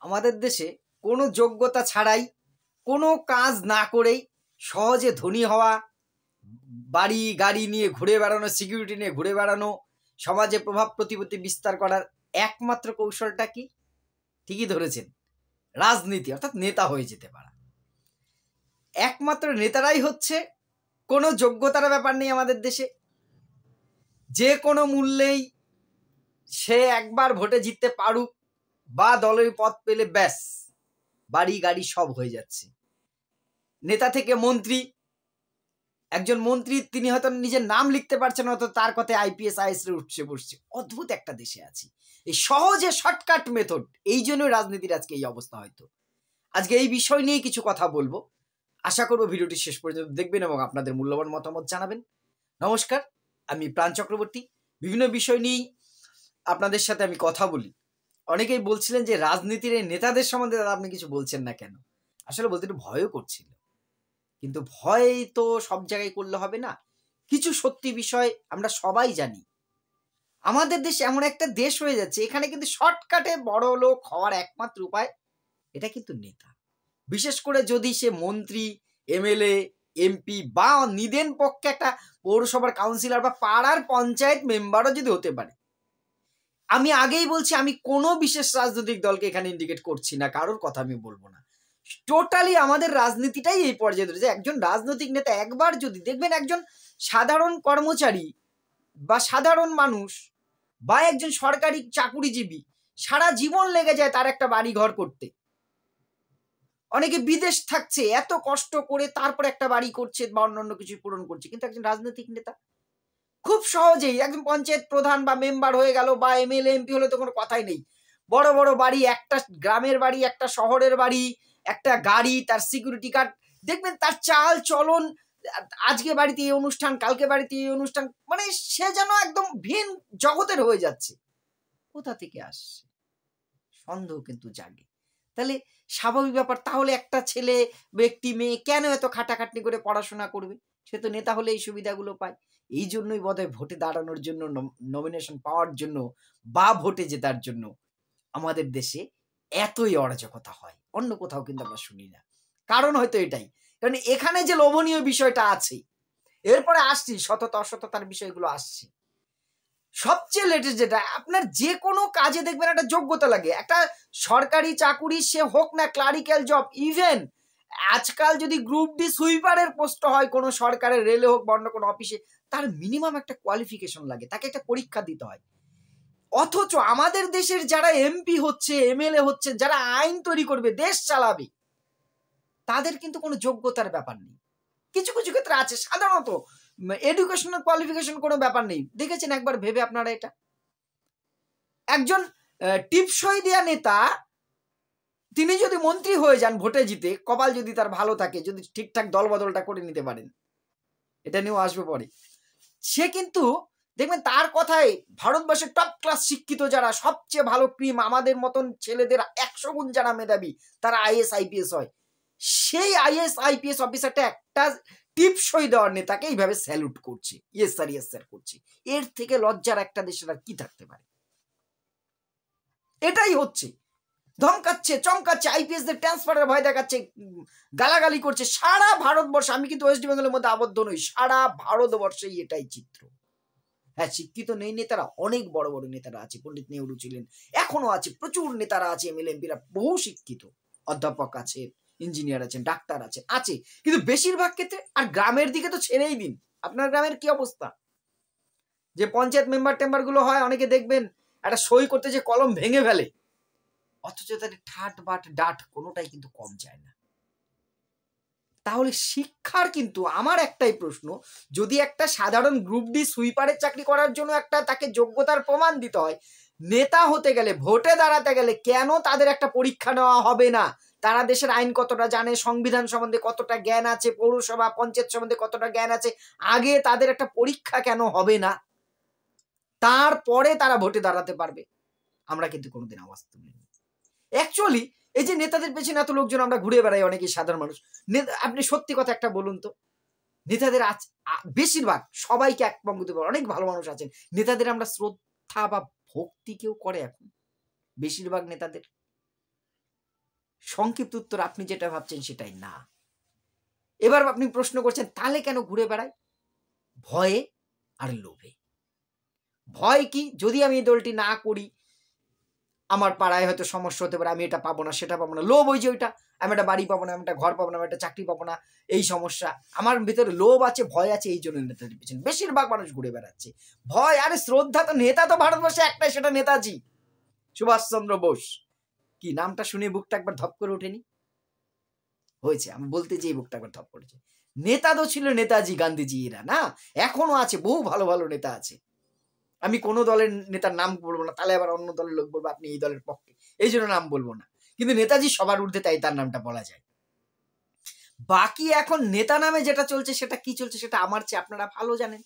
আমাদের দেশে কোনো যোগ্যতা ছাড়াই, কোনো কাজ না করেই সহজে ধনী হওয়া, বাড়ি গাড়ি নিয়ে ঘুরে বেড়ানো, সিকিউরিটি নিয়ে ঘুরে বেড়ানো, সমাজে প্রভাব প্রতিপত্তি বিস্তার করার একমাত্র কৌশলটা কি? ঠিকই ধরেছেন, রাজনীতি, অর্থাৎ নেতা হয়ে যেতে পারা। একমাত্র নেতারাই হচ্ছে, কোনো যোগ্যতার ব্যাপার নেই আমাদের দেশে, যে কোনো মূল্যেই সে একবার ভোটে জিততে পারুক বা দলের পদ পেলে ব্যাস বাড়ি গাড়ি সব হয়ে যাচ্ছে। নেতা থেকে মন্ত্রী, একজন মন্ত্রী তিনি হয়তো নিজের নাম লিখতে পারছেন, হয়তো তার কথায় আইপিএস আইএস উঠছে বসছে। অদ্ভুত একটা দেশে আছি, এই সহজে শর্টকাট মেথড, এই জন্যই রাজনীতির আজকে এই অবস্থা। হয়তো আজকে এই বিষয় নিয়ে কিছু কথা বলবো, আশা করবো ভিডিওটি শেষ পর্যন্ত দেখবেন এবং আপনাদের মূল্যবান মতামত জানাবেন। নমস্কার, আমি প্রাণ চক্রবর্তী। বিভিন্ন বিষয় নিয়েই আপনাদের সাথে আমি কথা বলি। অনেকেই বলছিলেন যে রাজনীতির এই নেতাদের সম্বন্ধে দাদা আপনি কিছু বলছেন না কেন? আসলে বলতে একটু ভয়ও করছিল, কিন্তু ভয় তো সব জায়গায় করলে হবে না। কিছু সত্যি বিষয় আমরা সবাই জানি। আমাদের দেশ এমন একটা দেশ হয়ে যাচ্ছে, এখানে কিন্তু শর্টকাটে বড় লোক হওয়ার একমাত্র উপায় এটা কিন্তু নেতা। বিশেষ করে যদি সে মন্ত্রী, এমএলএ, এমপি বা নিদেন পক্ষে একটা পৌরসভার কাউন্সিলর বা পাড়ার পঞ্চায়েত মেম্বারও যদি হতে পারে। আমি আগেই বলছি, আমি কোনো বিশেষ রাজনৈতিক দলকে এখানে ইন্ডিকেট করছি না, কারোর কথা আমি বলবো না। টোটালি আমাদের রাজনীতিটাই এই পর্যায়ে ধরেছে। একজন রাজনৈতিক নেতা একবার যদি দেখবেন, একজন সাধারণ কর্মচারী বা সাধারণ মানুষ বা একজন সরকারি চাকুরিজীবী সারা জীবন লেগে যায় তার একটা বাড়ি ঘর করতে। অনেকে বিদেশ থাকছে, এত কষ্ট করে তারপর একটা বাড়ি করছে বা অন্যান্য কিছু পূরণ করছে। কিন্তু একজন রাজনৈতিক নেতা খুব সহজেই একজন পঞ্চায়েত প্রধান বা মেম্বার হয়ে গেল বা এমএলএ এমপি হলে তো কোনো কথাই নেই। বড় বড় বাড়ি, একটা গ্রামের বাড়ি, একটা শহরের বাড়ি, একটা গাড়ি, তার সিকিউরিটি গার্ড, দেখবেন তার চাল চলন, আজকে বাড়িতে এই অনুষ্ঠান, কালকে বাড়িতে এই অনুষ্ঠান, মানে সে যেন একদম ভিন জগতের হয়ে যাচ্ছে। কোথা থেকে আসছে? সন্দেহ কিন্তু জাগে। তাহলে স্বাভাবিক ব্যাপার, তাহলে একটা ছেলে ব্যক্তি মেয়ে কেন এত খাটাখাটনি করে পড়াশোনা করবে? সে তো নেতা হলে এই সুবিধাগুলো পায়। এই জন্যই বোধহয় ভোটে দাঁড়ানোর জন্য, নমিনেশন পাওয়ার জন্য বা ভোটে জেতার জন্য আমাদের দেশে এতই অরাজকতা হয়। অন্য কোথাও কিন্তু আমরা শুনি না। কারণ হয়তো এটাই, কারণ এখানে যে লোভনীয় বিষয়টা আছে, এরপরে আসছি সততা অসততার বিষয়গুলো আসছে। সবচেয়ে লেটেস্ট যেটা, আপনার যে কোনো কাজে দেখবেন একটা যোগ্যতা লাগে। একটা সরকারি চাকুরি সে হোক না ক্লারিক্যাল জব, ইভেন আজকাল যদি গ্রুপ ডি সুইপারের পোস্ট হয় কোনো সরকারের, রেলে হোক বা অন্য কোনো অফিসে, তার মিনিমাম একটা কোয়ালিফিকেশন লাগে, তাকে একটা পরীক্ষা দিতে হয়। অথচ আমাদের দেশের যারা এমপি হচ্ছে, এমএলএ হচ্ছে, যারা আইন তৈরি করবে, দেশ চালাবে, তাদের কিন্তু কোনো যোগ্যতার ব্যাপার নেই। কিছু কিছু ক্ষেত্রে আছে, সাধারণত এডুকেশনাল কোয়ালিফিকেশন কোনো ব্যাপার নেই। দেখেছেন একবার ভেবে আপনারা এটা? একজন টিপসই দেয়া নেতা, তিনি যদি মন্ত্রী হয়ে যান ভোটে জিতে, কপাল যদি তার ভালো থাকে, যদি ঠিকঠাক দলবদলটা করে নিতে পারেন, এটা নিয়েও আসবে পরে, সে কিন্তু দেখবেন তার কথায় ভারতবর্ষের টপ ক্লাস শিক্ষিত যারা সবচেয়ে ভালো ক্রিম, আমাদের মতন ছেলেদের 100 গুণ যারা মেধাবী, তারা আইএস আইপিএস হয়। সেই আইএস আইপিএস অফিসারটা একটা টিপসই দেওয়ার নেতাকে এইভাবে স্যালুট করছে, ইয়েস স্যার করছে। এর থেকে লজ্জার একটা দেশের আর কি থাকতে পারে? এটাই হচ্ছে, ধমকাচ্ছে, চমকাচ্ছে, আইপিএস দের ট্রান্সফারের ভয় দেখাচ্ছে, গালাগালি করছে সারা ভারতবর্ষে। আমি কিন্তু ওয়েস্ট বেঙ্গলের মধ্যে আবদ্ধ নই, সারা ভারতবর্ষেই এটাই চিত্র। হ্যাঁ, শিক্ষিত নেই নেতারা, অনেক বড় বড় নেতারা আছে, পণ্ডিত নেহরু ছিলেন, এখনো আছে, প্রচুর নেতারা আছে, এমএলএ এমপিরা বহু শিক্ষিত, অধ্যাপক আছে, ইঞ্জিনিয়ার আছেন, ডাক্তার আছে, কিন্তু বেশিরভাগ ক্ষেত্রে, আর গ্রামের দিকে তো ছেড়েই দিন। আপনার গ্রামের কি অবস্থা? যে পঞ্চায়েত মেম্বার টেম্বার গুলো হয়, অনেকে দেখবেন একটা সই করতে যে কলম ভেঙে ফেলে, অথচ তাদের ঠাট বাট ডাট কোনোটাই কিন্তু কম যায় না। তাহলে শিক্ষার কিন্তু আমার একটাই প্রশ্ন, যদি একটা সাধারণ গ্রুপ ডি সুইপারের চাকরি করার জন্য একটা তাকে যোগ্যতার প্রমাণ দিতে হয়, নেতা হতে গেলে, ভোটে দাঁড়াতে গেলে কেন তাদের একটা পরীক্ষা নেওয়া হবে না? তারা দেশের আইন কতটা জানে, সংবিধান সম্বন্ধে কতটা জ্ঞান আছে, পৌরসভা পঞ্চায়েত সম্বন্ধে কতটা জ্ঞান আছে, আগে তাদের একটা পরীক্ষা কেন হবে না? তারপরে তারা ভোটে দাঁড়াতে পারবে। আমরা কিন্তু কোনোদিন আওয়াজ তুলিনি। অ্যাকচুয়ালি এই যে নেতাদের পেছনে এত লোকজন আমরা ঘুরে বেড়াই, অনেকেই সাধারণ মানুষ, আপনি সত্যি কথা একটা বলুন তো, নেতাদের বেশিরভাগ, সবাইকে এক পঙ্গতে বলে, অনেক ভালো মানুষ আছেন, নেতাদের আমরা শ্রদ্ধা বা ভক্তি কেউ করে এখন? বেশিরভাগ নেতাদের সংক্ষিপ্ত উত্তর আপনি যেটা ভাবছেন সেটাই না। এবার আপনি প্রশ্ন করছেন তাহলে কেন ঘুরে বেড়ায়? ভয়ে আর লোভে। ভয় কি? যদি আমি এই দলটি না করি আমার পাড়ায় হয়তো সমস্যা হতে পারে, আমি এটা পাবো না সেটা পাবো না। লোভ ওই যে ওইটা, আমি একটা বাড়ি পাবো না, আমি একটা ঘর পাবো না, আমি একটা চাকরি পাবো না, এই সমস্যা। আমার ভিতরে লোভ আছে, ভয় আছে, এই জন্য নেতাদের পিছনে বেশিরভাগ মানুষ ঘুরে বেড়াচ্ছে। ভয়, আরে শ্রদ্ধা তো, নেতা তো ভারতবর্ষে একটাই, সেটা নেতাজি সুভাষচন্দ্র বোস। কি নামটা শুনে বুকটা একবার ধপ করে ওঠেনি? হয়েছে, আমি বলতে যে বুকটা একবার ধপ করেছে। নেতা তো ছিল নেতাজি, গান্ধীজি, এরা না, এখনো আছে, বহু ভালো ভালো নেতা আছে। আমি কোনো দলের নেতার নাম বলবো না, তাহলে আবার অন্য দলের লোক বলবো আপনি এই দলের পক্ষে, এই জন্য নাম বলবো না। কিন্তু নেতাজি সবার ঊর্ধ্বে, তাই তার নামটা বলা যায়। বাকি এখন নেতা নামে যেটা চলছে, সেটা কি চলছে সেটা আমার চেয়ে আপনারা ভালো জানেন।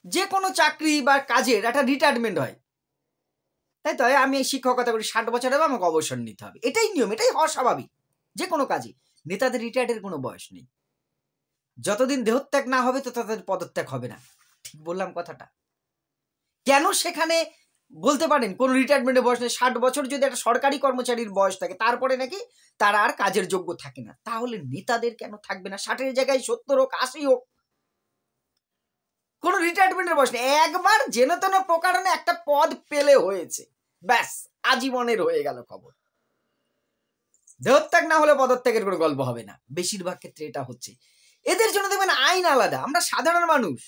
যে কোনো চাকরি বা কাজের একটা রিটায়ারমেন্ট হয়, তাই তো? আমি শিক্ষকতা করি, 60 বছর হবে, আমাকে অবসর নিতে হবে, এটাই নিয়ম, এটাই হওয়া স্বাভাবিক যে কোনো কাজে। নেতাদের রিটায়ার্ডের কোনো বয়স নেই, যতদিন দেহত্যাগ না হবে তো তাদের পদত্যাগ হবে না। ঠিক বললাম কথাটা? কেন সেখানে বলতে পারেন কোন রিটায়ারমেন্টের বয়স নেই? 60 বছর যদি একটা সরকারি কর্মচারীর বয়স থাকে, তারপরে নাকি তারা আর কাজের যোগ্য থাকে না। তাহলে নেতাদের কেন থাকবে না? 60-এর জায়গায় 70 হোক, 80 হোক, কোন রিটায়ারমেন্টের বয়স নেই। একবার যেন তেন প্রকারণে একটা পদ পেলে হয়েছে, ব্যাস আজীবনের হয়ে গেল খবর। দেহত্যাগ না হলে পদত্যাগের কোনো গল্প হবে না। বেশিরভাগ ক্ষেত্রে এটা হচ্ছে। এদের জন্য দেখবেন আইন আলাদা, আমরা সাধারণ মানুষ,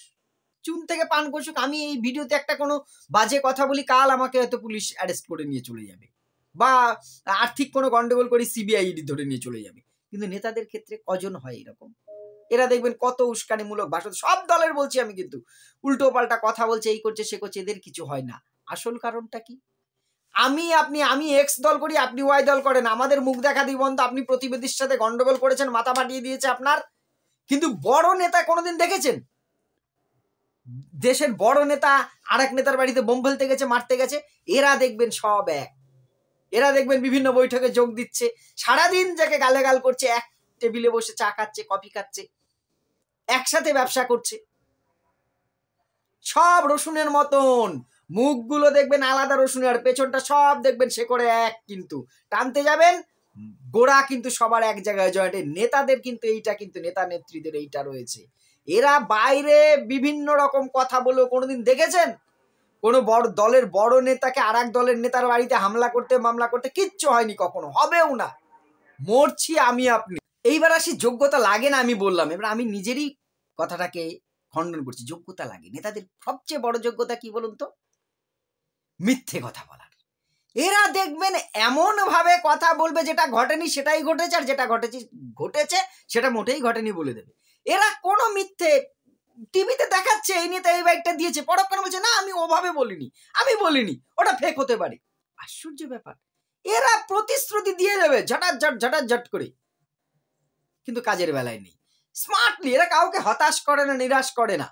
চুন থেকে পান কষুক, আমি এই ভিডিওতে একটা কোনো বাজে কথা বলি, কাল আমাকে হয়তো পুলিশ অ্যারেস্ট করে নিয়ে চলে যাবে, বা আর্থিক কোনো গন্ডগোল করে সিবিআই ধরে নিয়ে চলে যাবে। কিন্তু নেতাদের ক্ষেত্রে কজন হয় এরকম? এরা দেখবেন কত উস্কানিমূলক ভাষণ, সব দলের বলছি আমি, কিন্তু উল্টো পাল্টা কথা বলছে, এই করছে সে করছে, এদের কিছু হয় না। আসল কারণটা কি? আমি এক্স দল করি, আপনি ওয়াই দল করেন, আমাদের মুখ দেখা দিই বন্ধ। আপনি প্রতিবেদীর সাথে গন্ডগোল করেছেন, মাথা ফাটিয়ে দিয়েছে আপনার, কিন্তু বড় নেতা কোনোদিন দেখেছেন? দেশের বড় নেতা আরেক নেতার বাড়িতে বোম ফেলতে গেছে, মারতে গেছে? এরা দেখবেন সব এক। এরা দেখবেন বিভিন্ন বৈঠকে যোগ দিচ্ছে, সারাদিন যাকে গালেগাল করছে, এক টেবিলে বসে চা খাচ্ছে, কফি খাচ্ছে, একসাথে ব্যবসা করছে, সব রসুনের মতন। মুখগুলো দেখবেন আলাদা রসুনের, আর পেছনটা সব দেখবেন শেকড়ে এক, কিন্তু টানতে যাবেন গোড়া কিন্তু সবার এক জায়গায় জয়েন্ট। নেতাদের কিন্তু এইটা, কিন্তু নেতা নেত্রীদের এইটা রয়েছে। এরা বাইরে বিভিন্ন রকম কথা বলেও কোনোদিন দেখেছেন কোনো বড় দলের বড় নেতাকে আর এক দলের নেতার বাড়িতে হামলা করতে, মামলা করতে? কিচ্ছু হয়নি, কখনো হবেও না। মরছি আমি আপনি। এইবার আসি, যোগ্যতা লাগে না আমি বললাম, এবার আমি নিজেরই কথাটাকে খণ্ডন করছি। যোগ্যতা লাগে। নেতাদের সবচেয়ে বড় যোগ্যতা কি বলুন তো? মিথ্যে কথা বলার। এরা দেখবেন এমন ভাবে কথা বলবে, যেটা ঘটেনি সেটাই ঘটেছে, আর যেটা ঘটেছে সেটা মোটেই ঘটেনি বলে দেবে। এরা কোনো মিথ্যে, টিভিতে দেখাচ্ছে এই নেতা এই বাইকটা দিয়েছে, পরক্ষণে বলছে না আমি ওভাবে বলিনি, আমি বলিনি, ওটা ফেক হতে পারে। আশ্চর্য ব্যাপার, এরা প্রতিশ্রুতি দিয়ে দেবে ঝটাঝট করে, কিন্তু কাজের বেলায় নেই। স্মার্টলি এরা কাউকে হতাশ করে না, নিরাশ করে না।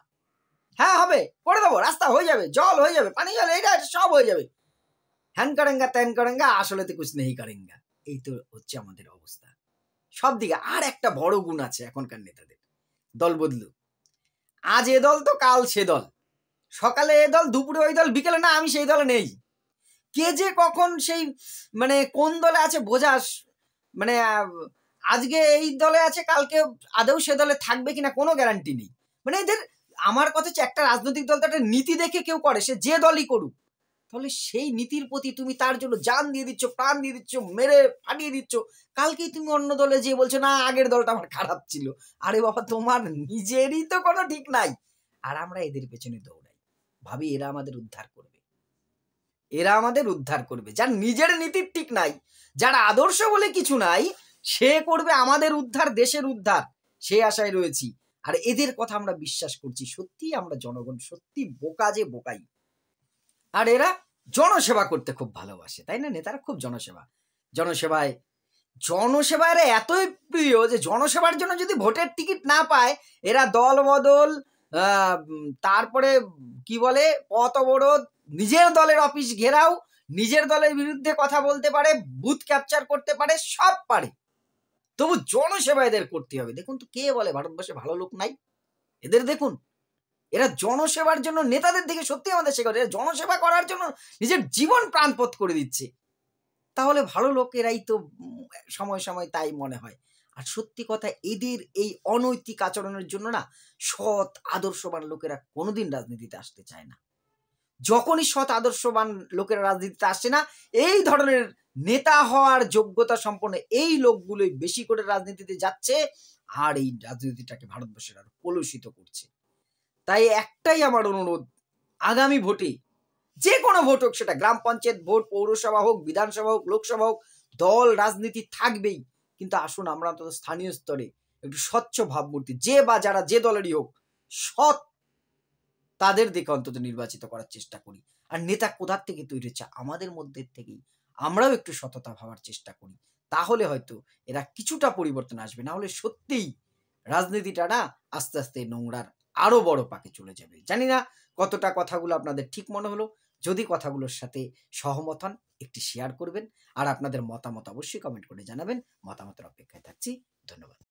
হ্যাঁ হবে, করে দেবো, রাস্তা হয়ে যাবে, জল হয়ে যাবে, পানি জল, এইটা সব হয়ে যাবে, হ্যান করেঙ্গা ত্যান করেঙ্গা, আসলে তো কুছ নেই করেঙ্গা। এই তো হচ্ছে আমাদের অবস্থা সব দিকে। আর একটা বড় গুণ আছে এখনকার নেতাদের, দল বদলু। আজ এ দল তো কাল সে দল, সকালে এ দল, দুপুরে ওই দল, বিকেলে না আমি সেই দলে নেই। কে যে কখন সেই মানে কোন দলে আছে বোঝাস, মানে আজকে এই দলে আছে, কালকে আদৌ সে দলে থাকবে কিনা কোনো গ্যারান্টি নেই। মানে এদের, আমার কথা হচ্ছে একটা রাজনৈতিক দল তো একটা নীতি দেখে কেউ করে, সে যে দলই করুক, তাহলে সেই নীতির প্রতি তুমি তার জন্য জান দিয়ে দিচ্ছ, প্রাণ দিয়ে দিচ্ছ, মেরে ফাটিয়ে দিচ্ছ। কালকেই তুমি অন্য দলে যেয়ে বলছো না আগের দলটা আমার খারাপ ছিল। আরে বাবা, তোমার নিজেরই তো কোনো ঠিক নাই, আর আমরা এদের পেছনে দৌড়াই, ভাবি এরা আমাদের উদ্ধার করবে, এরা আমাদের উদ্ধার করবে। যার নিজের নীতির ঠিক নাই, যার আদর্শ বলে কিছু নাই, সে করবে আমাদের উদ্ধার, দেশের উদ্ধার, সে আশায় রয়েছি। আর এদের কথা আমরা বিশ্বাস করছি। সত্যি আমরা জনগণ সত্যি বোকা যে বোকাই। আর এরা জনসেবা করতে খুব ভালোবাসে, তাই না? নেতারা খুব জনসেবায় এরা এতই প্রিয় যে জনসেবার জন্য যদি ভোটের টিকিট না পায়, এরা দল বদল, তারপরে কি বলে, পথ অবরোধ, নিজের দলের অফিস ঘেরাও, নিজের দলের বিরুদ্ধে কথা বলতে পারে, বুথ ক্যাপচার করতে পারে, সব পারে, তবু জনসেবা এদের করতে হবে। দেখুন তো, কে বলে ভারতবর্ষে ভালো লোক নাই? এদের দেখুন, এরা জনসেবার জন্য, নেতাদের দিকে সত্যি আমাদের শেখা, এরা জনসেবা করার জন্য নিজের জীবন প্রাণপথ করে দিচ্ছে। তাহলে ভালো লোক এরাই তো সময় সময় তাই মনে হয়। আর সত্যি কথা, এদের এই অনৈতিক আচরণের জন্য না সৎ আদর্শবান লোকেরা কোনোদিন রাজনীতিতে আসতে চায় না। যখনই সৎ আদর্শবান লোকেরা রাজনীতিতে আসে না, এই ধরনের নেতা হওয়ার যোগ্যতা সম্পন্ন এই লোকগুলোই বেশি করে রাজনীতিতে যাচ্ছে, আর এই রাজনীতিটাকে ভারতবর্ষের আরো কলুষিত করছে। তাই একটাই আমার অনুরোধ, আগামী ভোটে যে কোনো ভোট হোক, সেটা গ্রাম পঞ্চায়েত ভোট, পৌরসভা হোক, বিধানসভা হোক, লোকসভা হোক, দল রাজনীতি থাকবেই, কিন্তু আসুন আমরা অন্তত স্থানীয় স্তরে একটু স্বচ্ছ ভাবমূর্তি, যে বা যারা যে দলেরই হোক, সৎ তাদের দিকে অন্তত নির্বাচিত করার চেষ্টা করি। আর নেতা কোথার থেকে তৈরি হচ্ছে? আমাদের মধ্যে থেকেই। আমরাও একটু সততা ভাবার চেষ্টা করি, তাহলে হয়তো এরা কিছুটা পরিবর্তন আসবে। না হলে সত্যিই রাজনীতিটা না আস্তে আস্তে নোংরার আরো বড় পাকে চলে যাবে। জানি না কতটা কথাগুলো আপনাদের ঠিক মনে হলো। যদি কথাগুলোর সাথে সহমত হন, একটি শেয়ার করবেন, আর আপনাদের মতামত অবশ্যই কমেন্ট করে জানাবেন। মতামতের অপেক্ষায় থাকছি। ধন্যবাদ।